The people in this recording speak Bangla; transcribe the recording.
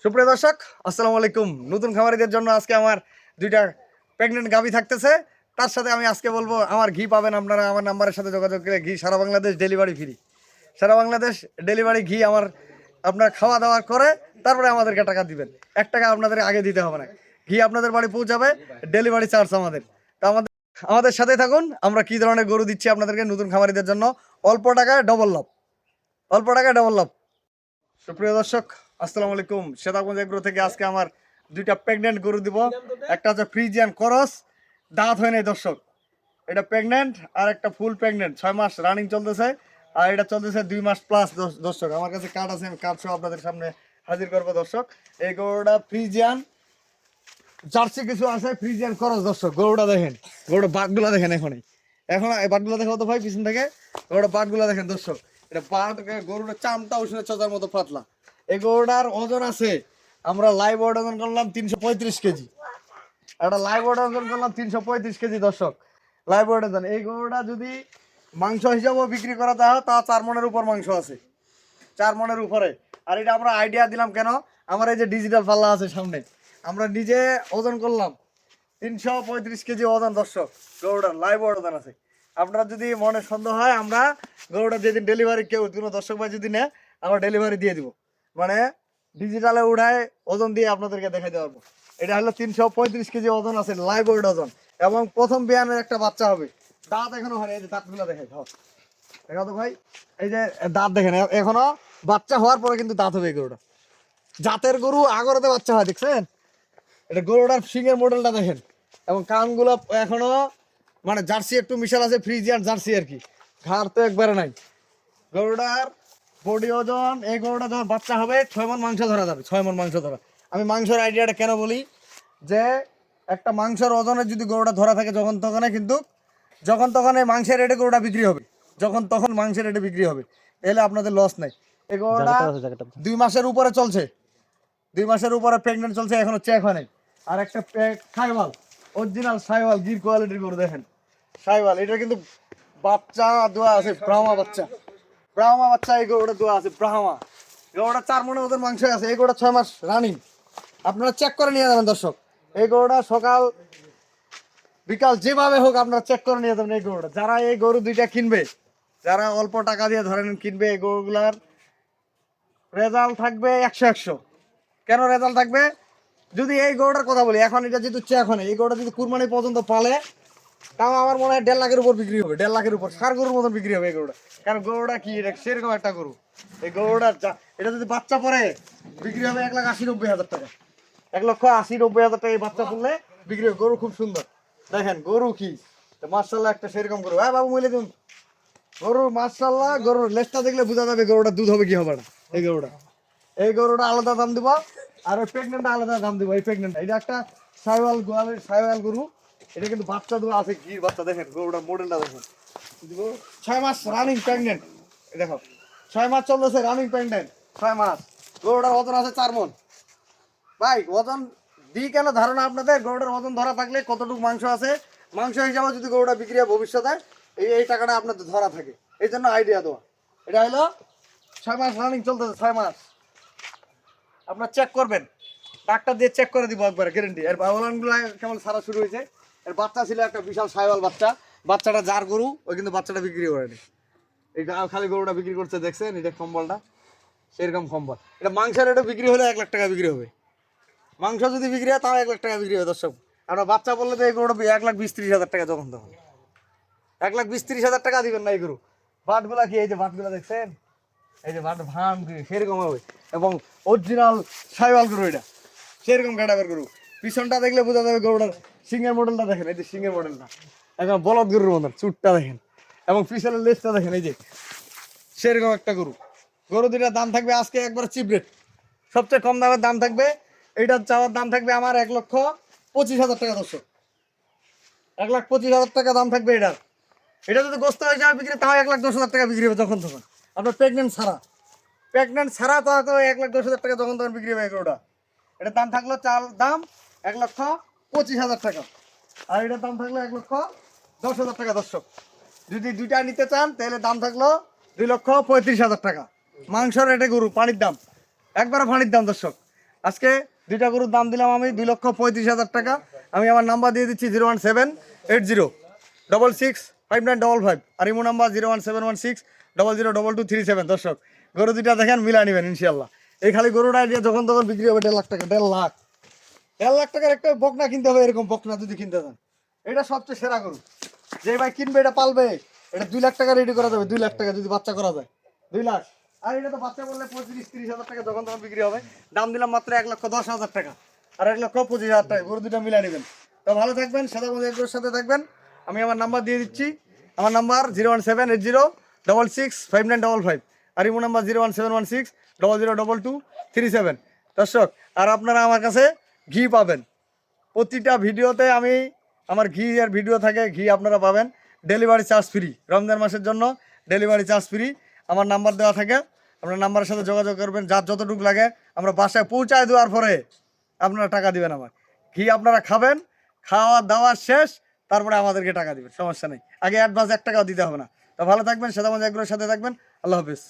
সুপ্রিয় দর্শক, আসসালামু আলাইকুম। নতুন খামারিদের জন্য আজকে আমার দুইটা প্রেগনেন্ট গাভী থাকতেছে। তার সাথে আমি আজকে বলবো আমার ঘি পাবেন আপনারা আমার নাম্বারের সাথে যোগাযোগ করে। ঘি সারা বাংলাদেশ ডেলিভারি ফ্রি। সারা বাংলাদেশ ডেলিভারি ঘি আপনার খাওয়া দাওয়া করে তারপরে আমাদেরকে টাকা দিবেন। 1 টাকা আপনাদের আগে দিতে হবে না। ঘি আপনাদের বাড়ি পৌঁছাবে, ডেলিভারি চার্জ আমাদের। তো আমাদের সাথে থাকুন। আমরা কি ধরনের গরু দিচ্ছি আপনাদেরকে নতুন খামারিদের জন্য। অল্প টাকায় ডবল লাভ, অল্প টাকায় ডবল লাভ। সুপ্রিয় দর্শক, আসসালামু আলাইকুম। সেতাগঞ্জ এগ্রো থেকে আজকে আমার দুইটা প্রেগনেন্ট গরু দিব। একটা হচ্ছে ফ্রিজিয়ান ক্রস, দাঁত হয় নাই দর্শক। এটা প্রেগনেন্ট, আর একটা ফুল প্রেগনেন্ট, 6 মাস রানিং চলতেছে। আর এটা চলতেছে 2 মাস প্লাস দর্শক। আমার কাছে কার্ড আছে, আমি কার্ড সহ আপনাদের সামনে হাজির করবো দর্শক। এই গরুটা ফ্রিজিয়ান, জার্সি কিছু আছে, ফ্রিজিয়ান ক্রস দর্শক। গরুটা দেখেন, গরুটা বাটগুলা দেখেন। এখন এই বাটগুলা দেখা হতো ভাই পিছন থেকে। গরুটা বাটগুলা দেখেন দর্শক। এটা বাট, গরুটার চামটা উষ্ণ চচার মতো পাতলা। এই গরুটার ওজন আছে, আমরা লাইভ ওজন করলাম 335 কেজি। একটা লাইভ ওজন করলাম 335 কেজি দর্শক, লাইভ ওজন। এই গরুটা যদি মাংস হিসাবেও বিক্রি করা হয় তা 4 মনের উপর মাংস আছে, 4 মনের উপরে। আর এটা আমরা আইডিয়া দিলাম কেন, আমার এই যে ডিজিটাল পাল্লা আছে সামনে, আমরা নিজে ওজন করলাম 335 কেজি ওজন দর্শক। গরুটার লাইভ ওজন আছে। আপনারা যদি মনে সন্দেহ হয়, আমরা গরুটা যেদিন ডেলিভারি কেউ কোনো দর্শক ভাই যদি নেয়, আমরা ডেলিভারি দিয়ে দিব। মানে ডিজিটালে উঠায় ওজন দিয়ে আপনাদেরকে দেখাতে পারবো। এটা হলো 335 কেজি ওজন আছে, লাইভ ওজন। এবং প্রথম বিয়ানের একটা বাচ্চা হবে। দাঁত এখনো হয়, এই যে দাঁতগুলো দেখাই দেখা তো ভাই। এই যে দাঁত দেখেন, এখনো বাচ্চা হওয়ার পরে কিন্তু দাঁত হবে এই গরুটা। জাতের গরু আগরতে বাচ্চা হয়, দেখছেন? এটা গরুটার সিংয়ের মডেলটা দেখেন। এবং কানগুলো এখনো মানে জার্সি একটু মিশাল আছে, ফ্রিজিয়ান জার্সি আর কি। ঘাড় তো একবারে নাই গরুটার। বডি ওজন, এই গরুটা যখন বাচ্চা হবে 6 মণ মাংস ধরা যাবে, 6 মণ মাংস ধরা। আমি মাংসের আইডিয়াটা কেন বলি, যে একটা মাংসের ওজনের যদি গরুটা ধরা থাকে যখন তখনই কিন্তু, যখন তখন এই মাংসের রেটে গরুটা বিক্রি হবে, যখন তখন মাংসের রেটে বিক্রি হবে। এলে আপনাদের লস নাই। এই গরুটা 2 মাসের উপরে চলছে, 2 মাসের উপরে প্রেগনেন্ট চলছে, এখনো চেক হয় নাই। আর একটা সাইওয়াল, অরিজিনাল সাইওয়াল গির কোয়ালিটির গরু দেখেন। সাইওয়াল, এটা কিন্তু বাচ্চা দোয়া আছে, ব্রাহ্মা বাচ্চা, ব্রাহ্মা বাচ্চা। এই গরুটা দোয়া আছে ব্রাহ্মা। গরুটা 4 মণের ওদের মাংস আছে। এই গরুটা 6 মাস রানিং, আপনারা চেক করে নিয়ে যাবেন দর্শক। এই গরুটা সকাল বিকাল যেভাবে হোক আপনারা চেক করে নিয়ে যাবেন। এই গরুটা যারা এই গরু দুইটা কিনবে, যারা অল্প টাকা দিয়ে ধরেন কিনবে, এই গরুগুলার রেজাল্ট থাকবে 100-100। কেন রেজাল্ট থাকবে? যদি এই গরুটার কথা বলি, এখন এটা যেহেতু চেক হয়, এই গরুটা যদি কুরবানি পর্যন্ত পালে, তাও আমার মনে হয় 1.5 লাখের উপর বিক্রি হবে, 1.5 লাখের উপর। সার গরুর মতন বিক্রি হবে এই গরুটা। কারণ গরুটা কি, এটা সেরকম একটা গরু। এই গরুটার এটা যদি বাচ্চা পরে বিক্রি হবে 1,80,90,000 টাকা, 1,80,90,000 টাকা এই বাচ্চা পড়লে বিক্রি হবে। গরু খুব সুন্দর দেখেন, গরু কি মার্শাল্লাহ একটা সেরকম গরু। হ্যাঁ বাবু মিলে দিন, গরু মার্শাল্লাহ। গরুর লেজটা দেখলে বোঝা যাবে গরুটা দুধ হবে কি হবে না। এই গরুটা আলাদা দাম দিব, আর ওই প্রেগনেন্টটা আলাদা দাম দিব। এই প্রেগনেন্ট এটা একটা সাইওয়াল গরু। এটা কিন্তু বাচ্চা দেওয়া আছে, গির বাচ্চা। দেখেন গরুটার মডেলটা দেখেন। 6 মাস রানিং প্রেগনেন্ট, দেখো 6 মাস চলতেছে রানিং প্রেগনেন্ট, 6 মাস। গরুটার ওজন আছে 4 মণ। ভাই ওজন দিই কেন ধারণা আপনাদের, গরুটার ওজন ধরা থাকলে কতটুকু মাংস আছে, মাংস হিসাবে যদি গরুটা বিক্রি হয় ভবিষ্যতে, এই টাকাটা আপনাদের ধরা থাকে। এই জন্য আইডিয়া দেওয়া। এটা হলো 6 মাস রানিং চলতেছে, 6 মাস। আপনার চেক করবেন, ডাক্তার দিয়ে চেক করে দিব একবার, গ্যারেন্টি। এর বাউলানগুলো কেমন সারা শুরু হয়েছে। এর বাচ্চা ছিল একটা বিশাল সাইওয়াল বাচ্চা। বাচ্চাটা যার গরু, ওই কিন্তু বাচ্চাটা বিক্রি করেনি। এটা খালি গরুটা বিক্রি করছে, দেখছেন? এটা কম্বলটা সেরকম কম্বল। এটা মাংসের রেটে বিক্রি হলে 1 লাখ টাকা বিক্রি হবে। মাংস যদি বিক্রি হয় তাও 1 লাখ টাকা বিক্রি হবে দর্শক। আমরা বাচ্চা বললে তো এই গরুটা 1,20,30,000 টাকা, যখন তখন 1,20,30,000 টাকা দিবেন না এই গরু। বাটগুলা কি, এই যে বাটগুলা দেখছেন, এই যে বাট ভাম সেরকম হবে। এবং অরিজিনাল সাইওয়াল গরু, এটা সেরকম কাটাবের গরু। পিছনটা দেখলে বোঝা যাবে গরুটার। সিংহের মডেলটা দেখেন, এই যে সিংহের মডেলটা একদম বলদ গরুর মতন, চুটটা দেখেন। এবং পিছনের লেজটা দেখেন, এই যে সেরকম একটা গরু। গরু দুটার দাম থাকবে আজকে একবার চিপ রেট, সবচেয়ে কম দামের দাম থাকবে। এইটার চাওয়ার দাম থাকবে আমার 1,25,000 টাকা দর্শক, 1,25,000 টাকা দাম থাকবে এটার। এটা যদি গোস্ত হিসাবে বিক্রি, তাও 1,10,000 টাকা বিক্রি হবে যখন তখন। আপনার প্রেগনেন্ট ছাড়া তো 1,10,000 টাকা যখন তখন বিক্রি হবে এগুলোটা। এটার দাম থাকলো দাম 1,25,000 টাকা। আর এটার দাম থাকলো 1,10,000 টাকা দর্শক। যদি দুইটা নিতে চান তাহলে দাম থাকলো 2,35,000 টাকা। মাংস রেটে গরু, পানির দাম একবারে পানির দাম দর্শক। আজকে দুইটা গরুর দাম দিলাম আমি 2,35,000 টাকা। আমি আমার নাম্বার দিয়ে দিচ্ছি 01780665955 আর ইমো নাম্বার 01716002237। দর্শক গরু দুইটা দেখেন মিলা নেবেন ইনশাল্লাহ। এই খালি গরুটা দিয়ে যখন তখন বিক্রি হবে 1.5 লাখ টাকা, 1.5 লাখ টাকার একটা বকনা কিনতে হবে। এরকম বকনা যদি কিনতে চান, এটা সবচেয়ে সেরা গরু। যে ভাই কিনবে এটা পালবে, এটা 2 লাখ টাকা রেডি করা যাবে। 2 লাখ টাকা যদি বাচ্চা করা যায়, 2 লাখ। আর এটা তো বাচ্চা বললে 25-30 হাজার টাকা যখন তখন বিক্রি হবে। দাম দিলাম মাত্র 1,10,000 টাকা আর 1,25,000 টাকা। গরু দুটা মিলাই নেবেন। তো ভালো থাকবেন, সাদাবন্ধ এগুলোর সাথে থাকবেন। আমি আমার নাম্বার দিয়ে দিচ্ছি। আমার নাম্বার 01780665955 আর ইমো নাম্বার 01716002237। দর্শক আর আপনারা আমার কাছে ঘি পাবেন প্রতিটা ভিডিওতে। আমি আমার ঘি এর ভিডিও থাকে, ঘি আপনারা পাবেন ডেলিভারি চার্জ ফ্রি। রমজান মাসের জন্য ডেলিভারি চার্জ ফ্রি। আমার নাম্বার দেওয়া থাকে, আপনার নাম্বারের সাথে যোগাযোগ করবেন। যার যতটুকু লাগে আমরা বাসায় পৌঁছায় দেওয়ার পরে আপনারা টাকা দিবেন। আমার ঘি আপনারা খাবেন, খাওয়া দাওয়া শেষ, তারপরে আমাদেরকে টাকা দিবেন, সমস্যা নেই। আগে অ্যাডভান্স 1 টাকাও দিতে হবে না। তো ভালো থাকবেন, সাদাবন্ধ এগুলোর সাথে থাকবেন। আল্লাহ হাফিজ।